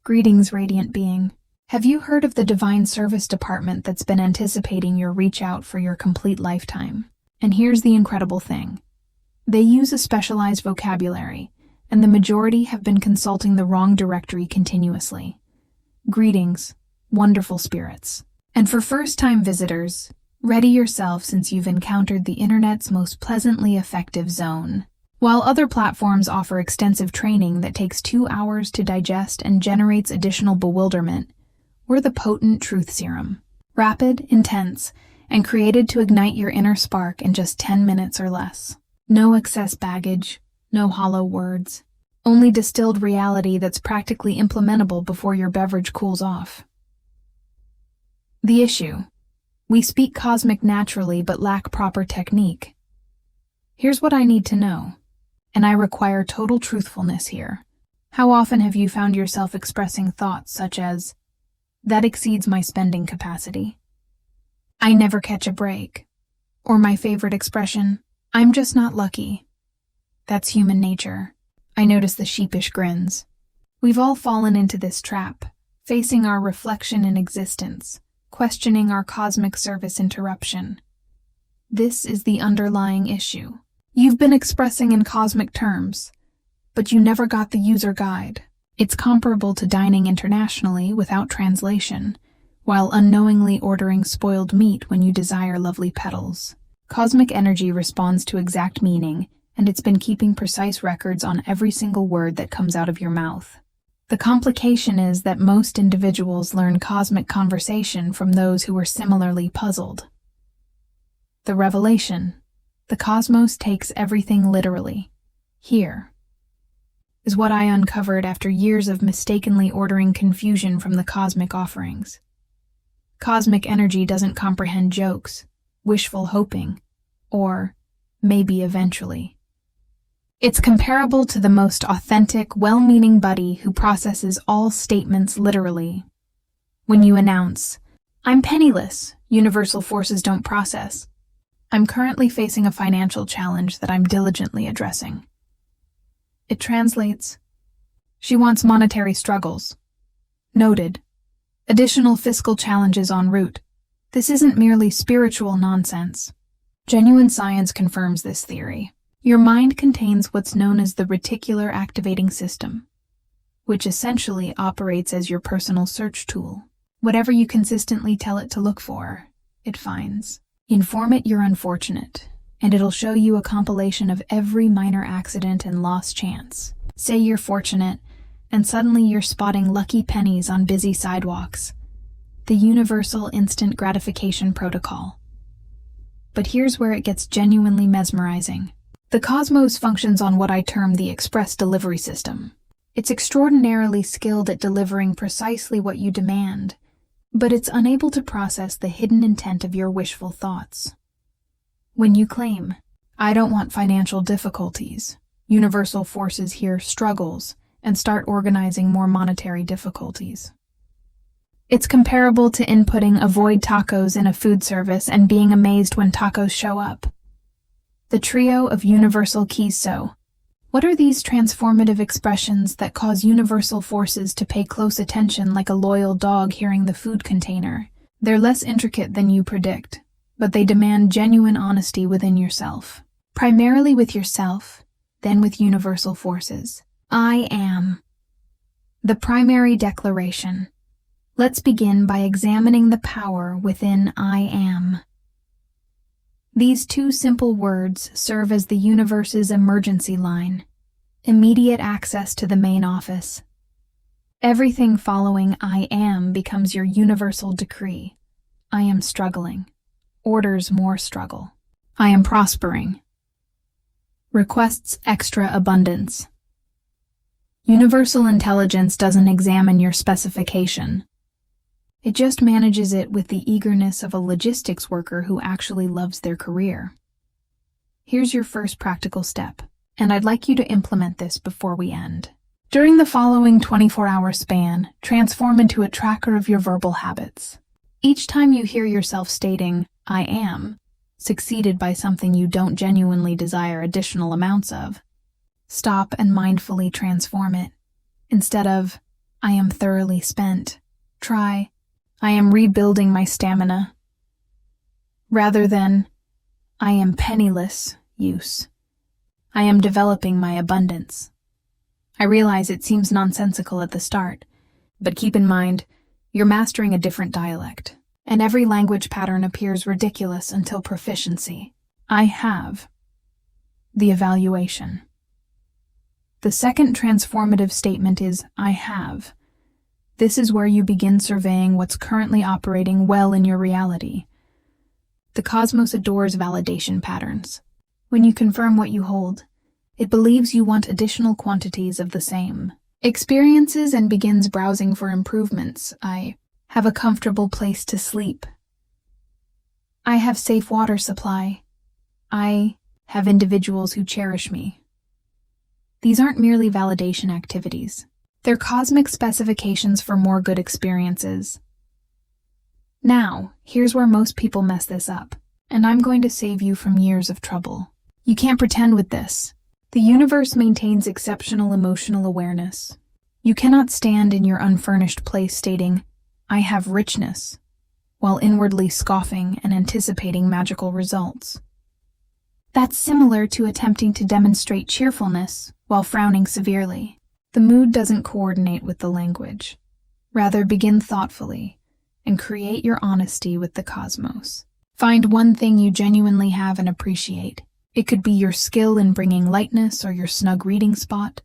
Greetings, radiant being. Have you heard of the divine service department that's been anticipating your reach out for your complete lifetime? And here's the incredible thing. They use a specialized vocabulary, and the majority have been consulting the wrong directory continuously. Greetings, wonderful spirits. And for first-time visitors, ready yourself since you've encountered the internet's most pleasantly effective zone. While other platforms offer extensive training that takes 2 hours to digest and generates additional bewilderment, we're the potent truth serum. Rapid, intense, and created to ignite your inner spark in just 10 minutes or less. No excess baggage, no hollow words, only distilled reality that's practically implementable before your beverage cools off. The issue: we speak cosmic naturally but lack proper technique. Here's what I need to know, and I require total truthfulness here. How often have you found yourself expressing thoughts such as, "That exceeds my spending capacity"? "I never catch a break." Or my favorite expression, "I'm just not lucky." That's human nature. I notice the sheepish grins. We've all fallen into this trap, facing our reflection in existence, questioning our cosmic service interruption. This is the underlying issue. You've been expressing in cosmic terms, but you never got the user guide. It's comparable to dining internationally without translation, while unknowingly ordering spoiled meat when you desire lovely petals. Cosmic energy responds to exact meaning, and it's been keeping precise records on every single word that comes out of your mouth. The complication is that most individuals learn cosmic conversation from those who are similarly puzzled. The revelation: the cosmos takes everything literally. Here is what I uncovered after years of mistakenly ordering confusion from the cosmic offerings. Cosmic energy doesn't comprehend jokes, wishful hoping, or maybe eventually. It's comparable to the most authentic, well-meaning buddy who processes all statements literally. When you announce, "I'm penniless, universal forces don't process. I'm currently facing a financial challenge that I'm diligently addressing." It translates, "She wants monetary struggles. Noted. Additional fiscal challenges en route." This isn't merely spiritual nonsense. Genuine science confirms this theory. Your mind contains what's known as the reticular activating system, which essentially operates as your personal search tool. Whatever you consistently tell it to look for, it finds. Inform it you're unfortunate, and it'll show you a compilation of every minor accident and lost chance. Say you're fortunate, and suddenly you're spotting lucky pennies on busy sidewalks. The universal instant gratification protocol. But here's where it gets genuinely mesmerizing. The cosmos functions on what I term the express delivery system. It's extraordinarily skilled at delivering precisely what you demand, but it's unable to process the hidden intent of your wishful thoughts. When you claim, "I don't want financial difficulties," universal forces hear struggles and start organizing more monetary difficulties. It's comparable to inputting "avoid tacos" in a food service and being amazed when tacos show up. The trio of universal keys. So, what are these transformative expressions that cause universal forces to pay close attention like a loyal dog hearing the food container? They're less intricate than you predict, but they demand genuine honesty within yourself. Primarily with yourself, then with universal forces. I am. The primary declaration. Let's begin by examining the power within I am. These two simple words serve as the universe's emergency line, immediate access to the main office. Everything following I am becomes your universal decree. I am struggling. Orders more struggle. I am prospering. Requests extra abundance. Universal intelligence doesn't examine your specification. It just manages it with the eagerness of a logistics worker who actually loves their career. Here's your first practical step, and I'd like you to implement this before we end. During the following 24-hour span, transform into a tracker of your verbal habits. Each time you hear yourself stating, "I am," succeeded by something you don't genuinely desire additional amounts of, stop and mindfully transform it. Instead of, I am thoroughly spent. Try, I am rebuilding my stamina. Rather than, I am penniless, use. I am developing my abundance. I realize it seems nonsensical at the start, but keep in mind, you're mastering a different dialect, and every language pattern appears ridiculous until proficiency. I have. The evaluation. The second transformative statement is, I have. This is where you begin surveying what's currently operating well in your reality. The cosmos adores validation patterns. When you confirm what you hold, it believes you want additional quantities of the same experiences and begins browsing for improvements. I have a comfortable place to sleep. I have safe water supply. I have individuals who cherish me. These aren't merely validation activities. They're cosmic specifications for more good experiences. Now, here's where most people mess this up, and I'm going to save you from years of trouble. You can't pretend with this. The universe maintains exceptional emotional awareness. You cannot stand in your unfurnished place stating, I have richness, while inwardly scoffing and anticipating magical results. That's similar to attempting to demonstrate cheerfulness while frowning severely. The mood doesn't coordinate with the language. Rather, begin thoughtfully and create your honesty with the cosmos. Find one thing you genuinely have and appreciate. It could be your skill in bringing lightness or your snug reading spot,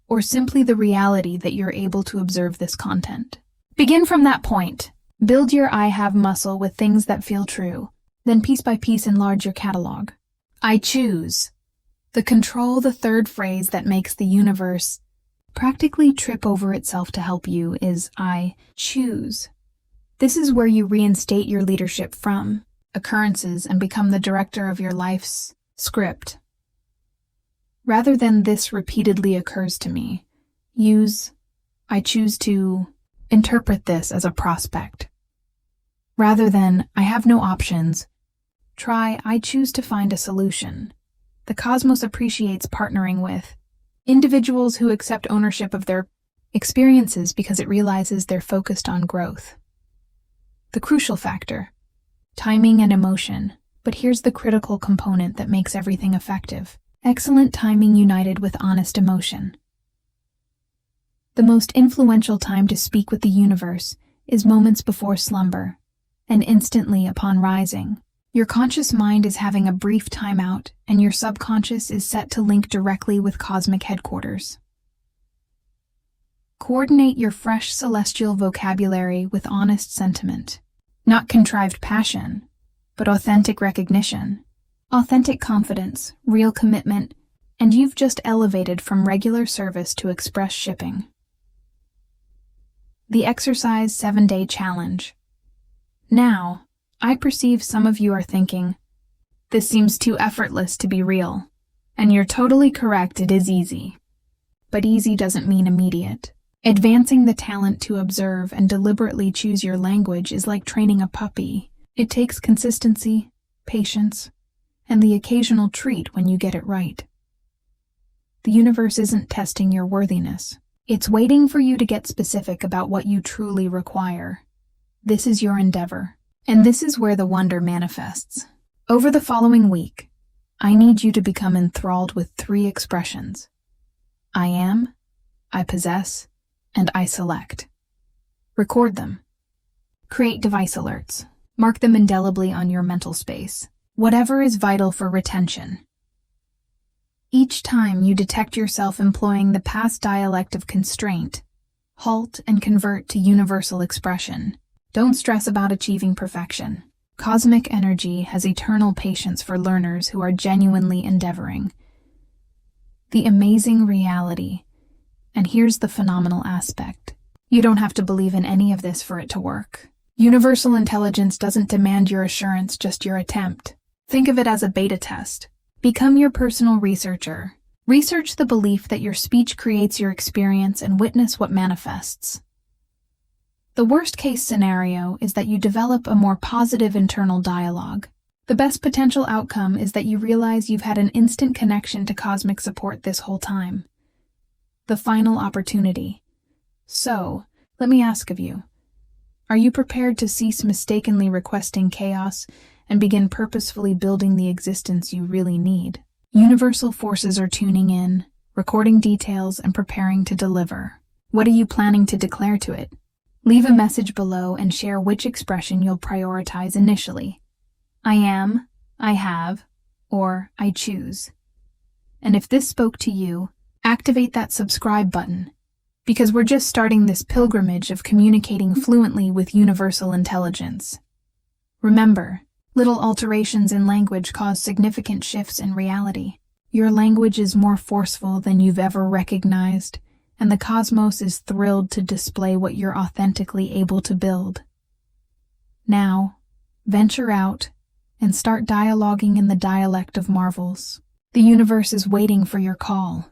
or simply the reality that you're able to observe this content. Begin from that point. Build your I have muscle with things that feel true. Then piece by piece enlarge your catalog. I choose. The third phrase that makes the universe practically trip over itself to help you is I choose. This is where you reinstate your leadership from occurrences and become the director of your life's script. Rather than this repeatedly occurs to me, use I choose to interpret this as a prospect. Rather than I have no options, try I choose to find a solution. The cosmos appreciates partnering with individuals who accept ownership of their experiences because it realizes they're focused on growth. The crucial factor, timing and emotion. But here's the critical component that makes everything effective. Excellent timing united with honest emotion. The most influential time to speak with the universe is moments before slumber, and instantly upon rising. Your conscious mind is having a brief timeout, and your subconscious is set to link directly with cosmic headquarters. Coordinate your fresh celestial vocabulary with honest sentiment, not contrived passion, but authentic recognition, authentic confidence, real commitment, and you've just elevated from regular service to express shipping. The Exercise 7-Day Challenge. Now, I perceive some of you are thinking, this seems too effortless to be real. And you're totally correct, it is easy. But easy doesn't mean immediate. Advancing the talent to observe and deliberately choose your language is like training a puppy. It takes consistency, patience, and the occasional treat when you get it right. The universe isn't testing your worthiness. It's waiting for you to get specific about what you truly require. This is your endeavor, and this is where the wonder manifests. Over the following week, I need you to become enthralled with 3 expressions. I am, I possess, and I select. Record them. Create device alerts. Mark them indelibly on your mental space. Whatever is vital for retention. Each time you detect yourself employing the past dialect of constraint, halt and convert to universal expression. Don't stress about achieving perfection. Cosmic energy has eternal patience for learners who are genuinely endeavoring. The amazing reality. And here's the phenomenal aspect. You don't have to believe in any of this for it to work. Universal intelligence doesn't demand your assurance, just your attempt. Think of it as a beta test. Become your personal researcher. Research the belief that your speech creates your experience and witness what manifests. The worst-case scenario is that you develop a more positive internal dialogue. The best potential outcome is that you realize you've had an instant connection to cosmic support this whole time. The final opportunity. So, let me ask of you, are you prepared to cease mistakenly requesting chaos and begin purposefully building the existence you really need? Universal forces are tuning in, recording details, and preparing to deliver. What are you planning to declare to it? Leave a message below and share which expression you'll prioritize initially. I am, I have, or I choose. And if this spoke to you, activate that subscribe button, because we're just starting this pilgrimage of communicating fluently with universal intelligence. Remember, little alterations in language cause significant shifts in reality. Your language is more forceful than you've ever recognized, and the cosmos is thrilled to display what you're authentically able to build. Now, venture out and start dialoguing in the dialect of marvels. The universe is waiting for your call.